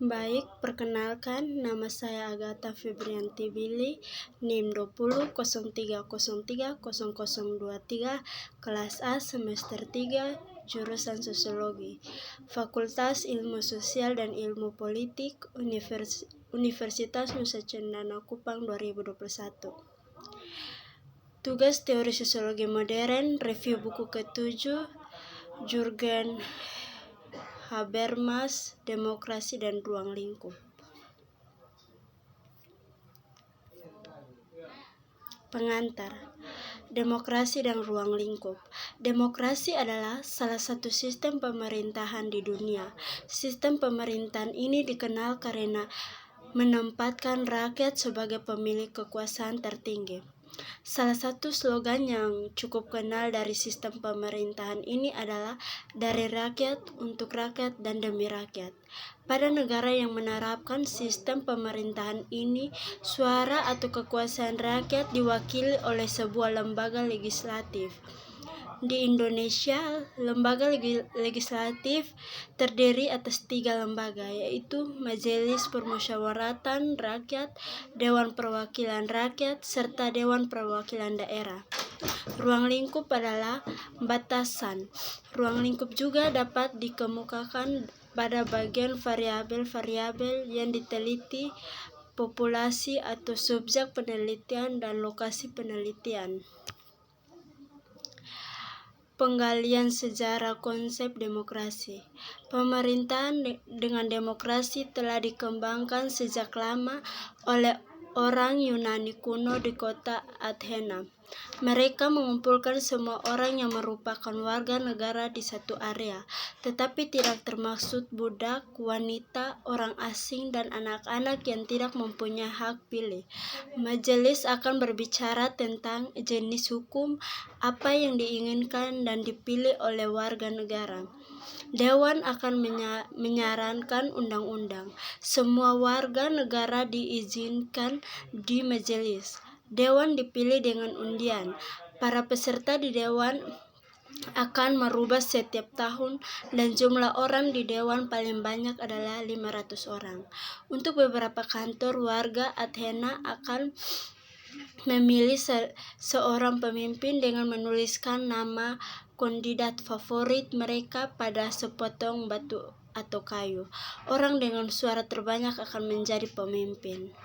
Baik, perkenalkan, nama saya Agatha Febrianti Billy, NIM 2003030023, kelas A semester 3, jurusan Sosiologi, Fakultas Ilmu Sosial dan Ilmu Politik, Universitas Nusa Cendana Kupang 2021. Tugas teori sosiologi modern, review buku ke-7, Jürgen Habermas, Demokrasi dan Ruang Lingkup. Pengantar. Demokrasi dan ruang lingkup. Demokrasi adalah salah satu sistem pemerintahan di dunia. Sistem pemerintahan ini dikenal karena menempatkan rakyat sebagai pemilik kekuasaan tertinggi. Salah satu slogan yang cukup kenal dari sistem pemerintahan ini adalah dari rakyat, untuk rakyat, dan demi rakyat. Pada negara yang menerapkan sistem pemerintahan ini, suara atau kekuasaan rakyat diwakili oleh sebuah lembaga legislatif. Di Indonesia, lembaga legislatif terdiri atas 3 lembaga, yaitu Majelis Permusyawaratan Rakyat, Dewan Perwakilan Rakyat, serta Dewan Perwakilan Daerah. Ruang lingkup adalah batasan. Ruang lingkup juga dapat dikemukakan pada bagian variabel-variabel yang diteliti, populasi atau subjek penelitian, dan lokasi penelitian. Penggalian sejarah konsep demokrasi. Pemerintahan dengan demokrasi telah dikembangkan sejak lama oleh orang Yunani kuno di kota Athena. Mereka mengumpulkan semua orang yang merupakan warga negara di satu area, tetapi tidak termaksud budak, wanita, orang asing, dan anak-anak yang tidak mempunyai hak pilih. Majelis akan berbicara tentang jenis hukum, apa yang diinginkan dan dipilih oleh warga negara. Dewan akan menyarankan undang-undang. Semua warga negara diizinkan di majelis. Dewan dipilih dengan undian. Para peserta di dewan akan merubah setiap tahun dan jumlah orang di dewan paling banyak adalah 500 orang. Untuk beberapa kantor, warga Athena akan memilih seorang pemimpin dengan menuliskan nama kandidat favorit mereka pada sepotong batu atau kayu. Orang dengan suara terbanyak akan menjadi pemimpin.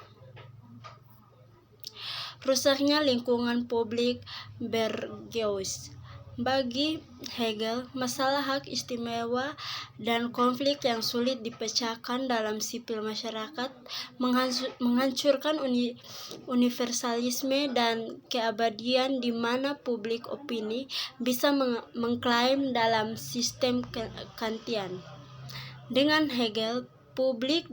Rusaknya lingkungan publik Bergeuss. Bagi Hegel, masalah hak istimewa dan konflik yang sulit dipecahkan dalam sipil masyarakat menghancurkan universalisme dan keabadian di mana publik opini bisa mengklaim dalam sistem Kantian. Dengan Hegel, publik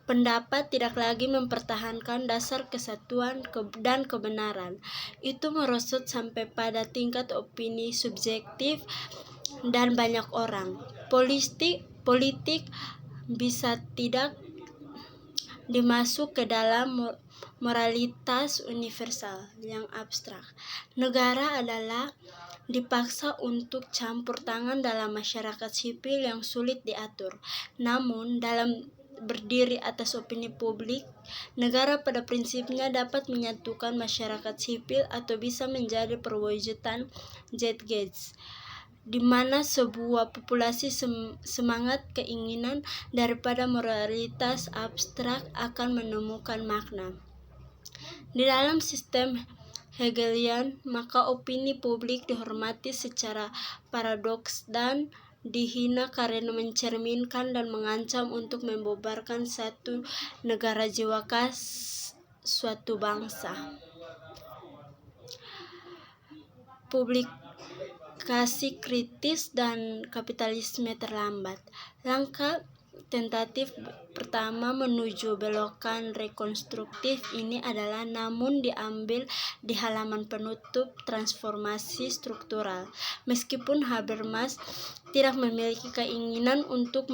pendapat tidak lagi mempertahankan dasar kesatuan dan kebenaran. Itu merosot sampai pada tingkat opini subjektif dan banyak orang. Politik bisa tidak dimasuk ke dalam moralitas universal yang abstrak. Negara adalah dipaksa untuk campur tangan dalam masyarakat sipil yang sulit diatur. Namun, dalam berdiri atas opini publik, negara pada prinsipnya dapat menyatukan masyarakat sipil atau bisa menjadi perwujudan Zeitgeist, di mana sebuah populasi semangat keinginan daripada moralitas abstrak akan menemukan makna. Di dalam sistem Hegelian, maka opini publik dihormati secara paradoks dan dihina karena mencerminkan dan mengancam untuk membubarkan satu negara jiwa khas suatu bangsa. Publikasi kritis dan kapitalisme terlambat. Langkah tentatif pertama menuju belokan rekonstruktif ini adalah namun diambil di halaman penutup transformasi struktural. Meskipun Habermas tidak memiliki keinginan untuk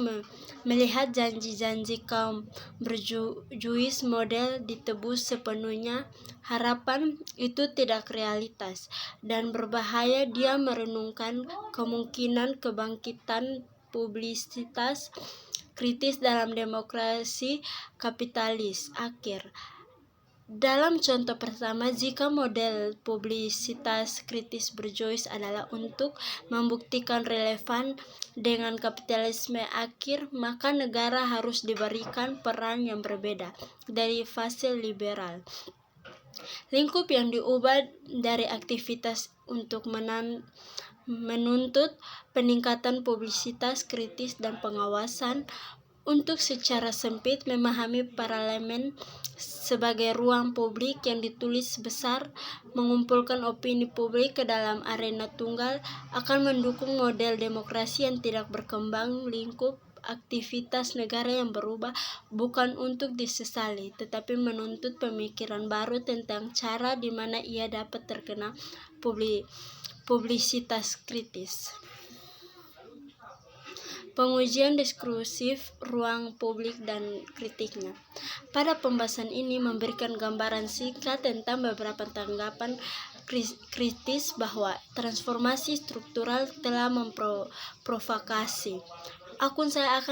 melihat janji-janji kaum berjuis model ditebus sepenuhnya, harapan itu tidak realitas dan berbahaya. Dia merenungkan kemungkinan kebangkitan publisitas kritis dalam demokrasi kapitalis akhir. Dalam contoh pertama, jika model publisitas kritis berjois adalah untuk membuktikan relevan dengan kapitalisme akhir, maka negara harus diberikan peran yang berbeda dari fase liberal. Lingkup yang diubah dari aktivitas untuk menuntut peningkatan publisitas kritis dan pengawasan untuk secara sempit memahami parlemen sebagai ruang publik yang ditulis besar, mengumpulkan opini publik ke dalam arena tunggal, akan mendukung model demokrasi yang tidak berkembang. Lingkup aktivitas negara yang berubah bukan untuk disesali, tetapi menuntut pemikiran baru tentang cara di mana ia dapat terkena publisitas kritis. Pengujian diskursif ruang publik dan kritiknya. Pada pembahasan ini memberikan gambaran singkat tentang beberapa tanggapan kritis bahwa transformasi struktural telah memprovokasi. Akun saya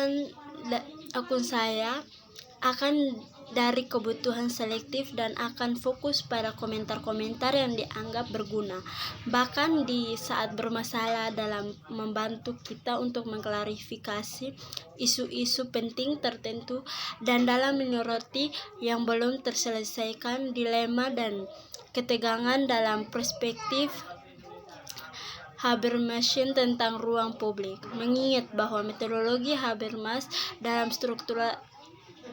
akan dari kebutuhan selektif dan akan fokus pada komentar-komentar yang dianggap berguna, bahkan di saat bermasalah, dalam membantu kita untuk mengklarifikasi isu-isu penting tertentu dan dalam menyoroti yang belum terselesaikan dilema dan ketegangan dalam perspektif Habermasian tentang ruang publik. Mengingat bahwa metodologi Habermas dalam struktur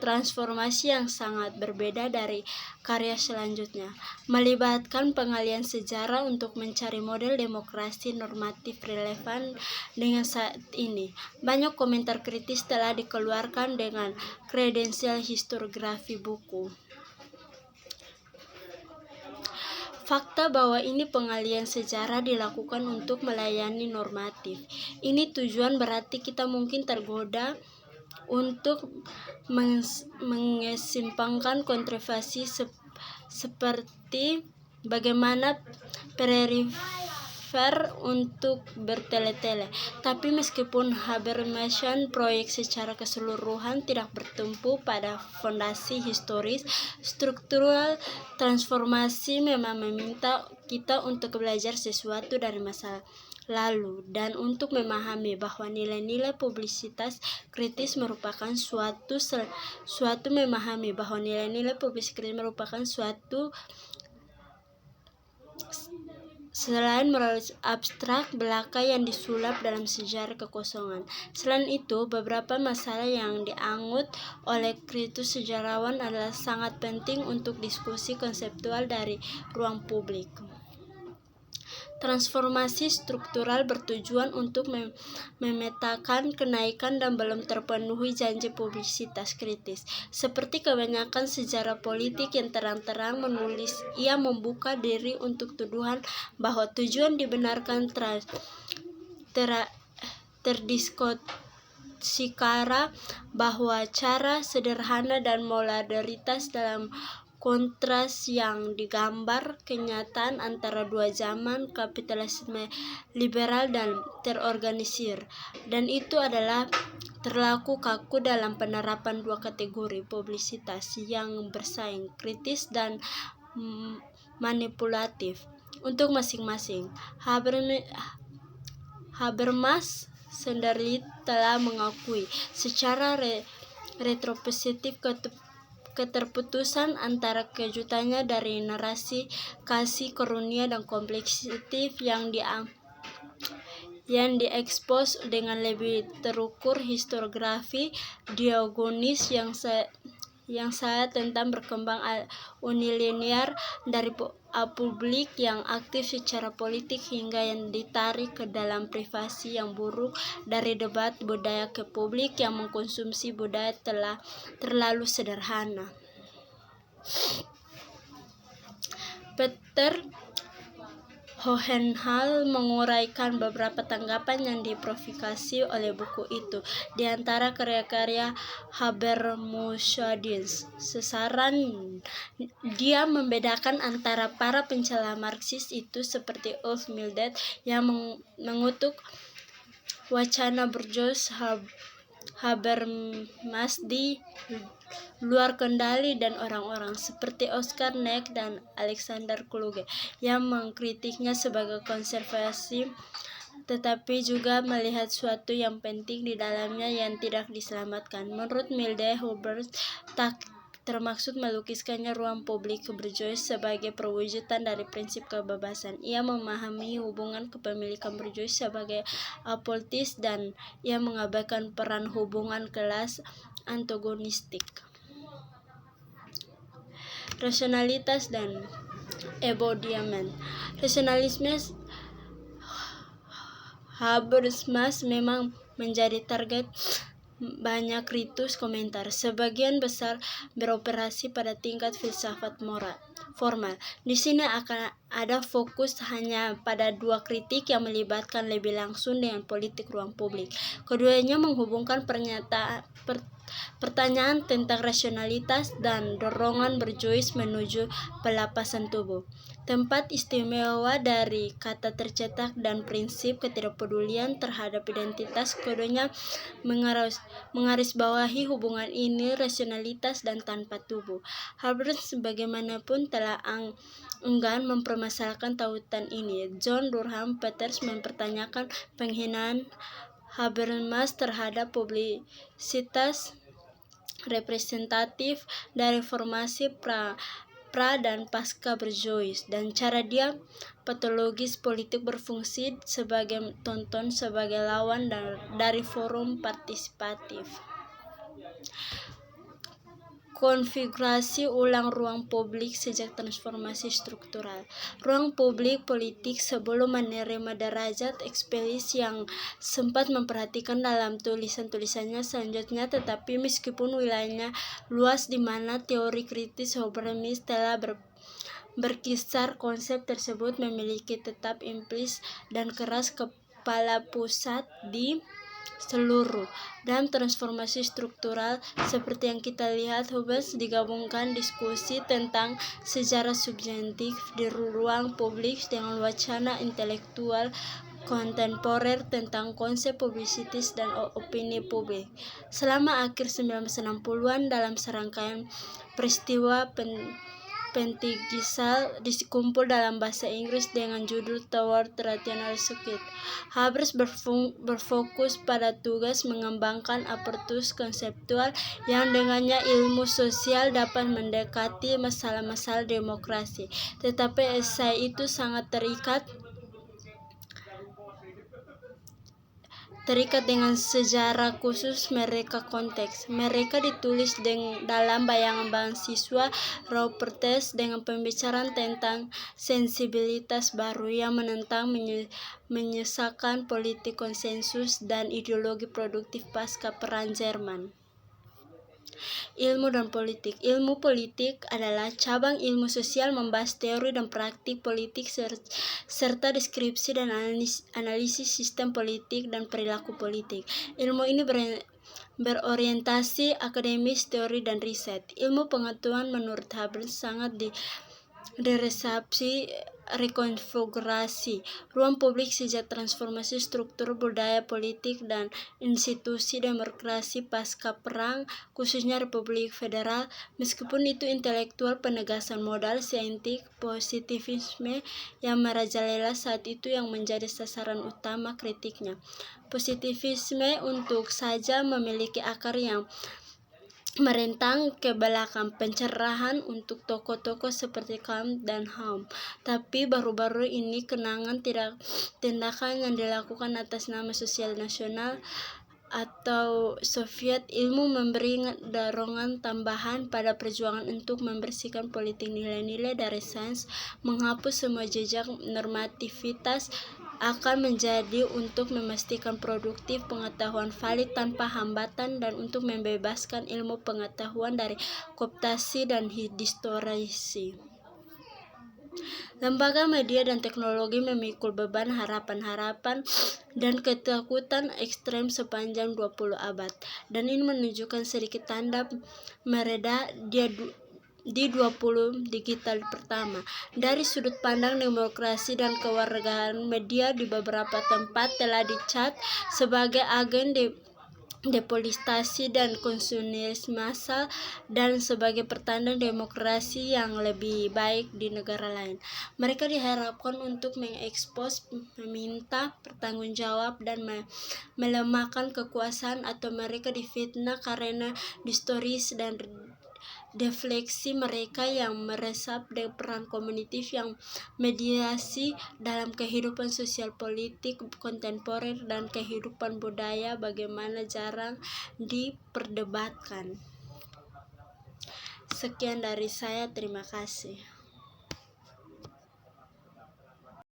transformasi yang sangat berbeda dari karya selanjutnya, melibatkan pengalihan sejarah untuk mencari model demokrasi normatif relevan dengan saat ini. Banyak komentar kritis telah dikeluarkan dengan kredensial historiografi buku. Fakta bahwa ini pengalihan sejarah dilakukan untuk melayani normatif. Ini tujuan berarti kita mungkin tergoda untuk mengesampingkan kontroversi seperti bagaimana perifer untuk bertele-tele. Tapi meskipun Habermasian proyek secara keseluruhan tidak bertumpu pada fondasi historis, struktural transformasi memang meminta kita untuk belajar sesuatu dari masa lalu dan untuk memahami bahwa nilai-nilai publisitas kritis merupakan suatu selain melalui abstrak belaka yang disulap dalam sejarah kekosongan. Selain itu, beberapa masalah yang dianggut oleh kritis sejarawan adalah sangat penting untuk diskusi konseptual dari ruang publik. Transformasi struktural bertujuan untuk memetakan kenaikan dan belum terpenuhi janji publisitas kritis. Seperti kebanyakan sejarah politik yang terang-terang menulis, ia membuka diri untuk tuduhan bahwa tujuan dibenarkan terdiskusikara bahwa cara sederhana dan modalitas dalam kontras yang digambar kenyataan antara dua zaman kapitalisme liberal dan terorganisir, dan itu adalah terlaku kaku dalam penerapan dua kategori publisitas yang bersaing, kritis dan manipulatif, untuk masing-masing. Habermas sendiri telah mengakui secara retrospektif keterputusan antara kejutannya dari narasi kasih karunia dan kompleksitif yang diekspos dengan lebih terukur historiografi Diogenes yang saya tentang berkembang unilinear dari publik yang aktif secara politik hingga yang ditarik ke dalam privasi yang buruk, dari debat budaya ke publik yang mengkonsumsi budaya terlalu sederhana. Peter Hohenhal menguraikan beberapa tanggapan yang diprovokasi oleh buku itu. Di antara karya-karya Habermasian, sasaran dia membedakan antara para pencela Marxis itu seperti Ulf Mildet yang mengutuk wacana berjois Habermas di luar kendali dan orang-orang seperti Oscar Neck dan Alexander Kluge yang mengkritiknya sebagai konservasi, tetapi juga melihat suatu yang penting di dalamnya yang tidak diselamatkan. Menurut Milde, Hubbard tak termaksud melukiskannya ruang publik Bourgeois sebagai perwujudan dari prinsip kebebasan. Ia memahami hubungan kepemilikan Bourgeois sebagai apolitis dan ia mengabaikan peran hubungan kelas antagonistik. Rasionalitas dan embodiment. Rasionalisme Habermas memang menjadi target banyak kritus komentar. Sebagian besar beroperasi pada tingkat filsafat moral formal. Di sini akan ada fokus hanya pada dua kritik yang melibatkan lebih langsung dengan politik ruang publik. Keduanya menghubungkan pertanyaan tentang rasionalitas dan dorongan Bourgeois menuju pelepasan tubuh. Tempat istimewa dari kata tercetak dan prinsip ketidakpedulian terhadap identitas, keduanya mengarisbawahi hubungan ini, rasionalitas dan tanpa tubuh. Habermas bagaimanapun telah enggan mempermasalahkan tautan ini. John Durham Peters mempertanyakan penghinaan Habermas terhadap publisitas representatif dari formasi pra dan pasca Bourgeois dan cara dia patologis politik berfungsi sebagai tonton sebagai lawan dari forum partisipatif. Konfigurasi ulang ruang publik sejak transformasi struktural. Ruang publik politik sebelum menerima derajat ekspelis yang sempat memperhatikan dalam tulisan-tulisannya selanjutnya, tetapi meskipun wilayahnya luas di mana teori kritis Habermas telah berkisar, konsep tersebut memiliki tetap implis dan keras kepala pusat di seluruh. Dalam transformasi struktural seperti yang kita lihat, Habermas digabungkan diskusi tentang sejarah subjektif di ruang publik dengan wacana intelektual kontemporer tentang konsep publisitis dan opini publik. Selama akhir 1960-an dalam serangkaian peristiwa Pentigisal dikumpul dalam bahasa Inggris dengan judul Toward Rational Circuit. Habermas berfokus pada tugas mengembangkan aparatus konseptual yang dengannya ilmu sosial dapat mendekati masalah-masalah demokrasi. Tetapi esai itu sangat terikat dengan sejarah khusus mereka konteks. Mereka ditulis dalam bayangan siswa Raupertes dengan pembicaraan tentang sensibilitas baru yang menentang menyesakan politik konsensus dan ideologi produktif pasca Perang Jerman. Ilmu dan politik. Ilmu politik adalah cabang ilmu sosial membahas teori dan praktik politik serta deskripsi dan analisis sistem politik dan perilaku politik. Ilmu ini berorientasi akademis, teori, dan riset. Ilmu pengetahuan menurut Habermas sangat diresepsi rekonfigurasi ruang publik sejak transformasi struktur budaya politik dan institusi demokrasi pasca perang, khususnya Republik Federal. Meskipun itu intelektual, penegasan modal saintik positivisme yang merajalela saat itu yang menjadi sasaran utama kritiknya. Positivisme untuk saja memiliki akar yang merentang ke belakang pencerahan untuk tokoh-tokoh seperti Kant dan Hume, tapi baru-baru ini kenangan tindakan yang dilakukan atas nama sosial nasional atau Soviet ilmu memberi dorongan tambahan pada perjuangan untuk membersihkan politik nilai-nilai dari sains, menghapus semua jejak normativitas akan menjadi untuk memastikan produktif pengetahuan valid tanpa hambatan dan untuk membebaskan ilmu pengetahuan dari kooptasi dan distorsi. Lembaga media dan teknologi memikul beban harapan-harapan dan ketakutan ekstrem sepanjang 20 abad, dan ini menunjukkan sedikit tanda mereda di 20 digital pertama. Dari sudut pandang demokrasi dan kewarganegaraan, media di beberapa tempat telah dicap sebagai agen depolitisasi dan konsumerisme massal, dan sebagai pertanda demokrasi yang lebih baik di negara lain. Mereka diharapkan untuk mengekspos, meminta pertanggungjawab, dan melemahkan kekuasaan atau mereka difitnah karena distoris dan defleksi mereka yang meresap dari peran komunitif yang mediasi dalam kehidupan sosial politik kontemporer dan kehidupan budaya bagaimana jarang diperdebatkan. Sekian dari saya, terima kasih.